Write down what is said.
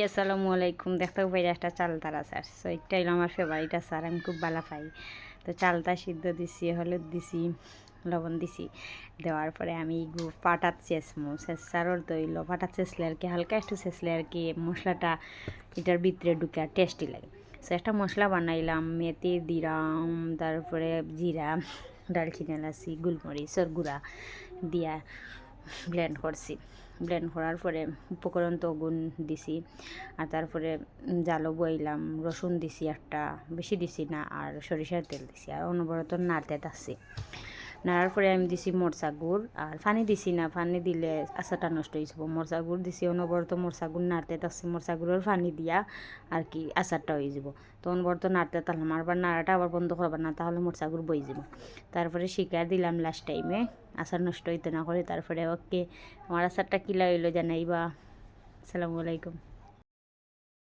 আসসালামু আলাইকুম। দেখতে পাই একটা চালতার আচার, সো এটা হলো আমার ফেভারিট আচার, আমি খুব ভালো পাই। তো চালটা সিদ্ধ দিছি, হলুদ দিছি, লবণ দিছি, দেওয়ার পরে আমি পাটাত চেঁচমো, চেঁচার অর্থ হইলো পাটাত চেঁচলে আর কি হালকা একটু চেঁচলে আর কি মশলাটা এটার ভিতরে ঢুকে আর টেস্টি লাগে। সো একটা মশলা বানাইলাম, মেথি দিলাম, তারপরে জিরা, দারচিনি, এলাচি, গোলমরিচের গুঁড়া দিয়া ব্লেন্ড করছি। ব্লেন্ড করার পরে উপকরণ তো গুণ দিছি, আর তারপরে জালও বইলাম, রসুন দিছি একটা, বেশি দিছি না, আর সরিষার তেল দিছি, আর অনবরত নাড়তে থাকছি। নাড়ার পরে আমি দিছি মরচা গুড়, আর পানি দিছি না, পানি দিলে আচারটা নষ্ট হয়ে যাব। মরচা গুড় দিছি, অনবরত মরচা গুড় নাড়তে থাকছি, মরচা গুড়ের পানি দিয়া আর কি আচারটা হয়ে যাব। তো অনবরত নাড়তে থাকলাম, আবার নাড়াটা আবার বন্ধ করবার না, তাহলে মরচা গুড় বই যাব। তারপরে শিকার দিলাম লাস্ট টাইমে, আচার নষ্ট হইতে না করে। তারপরে ওকে আমার আচারটা কিলা হইলো জানাইবা। আসসালামু আলাইকুম।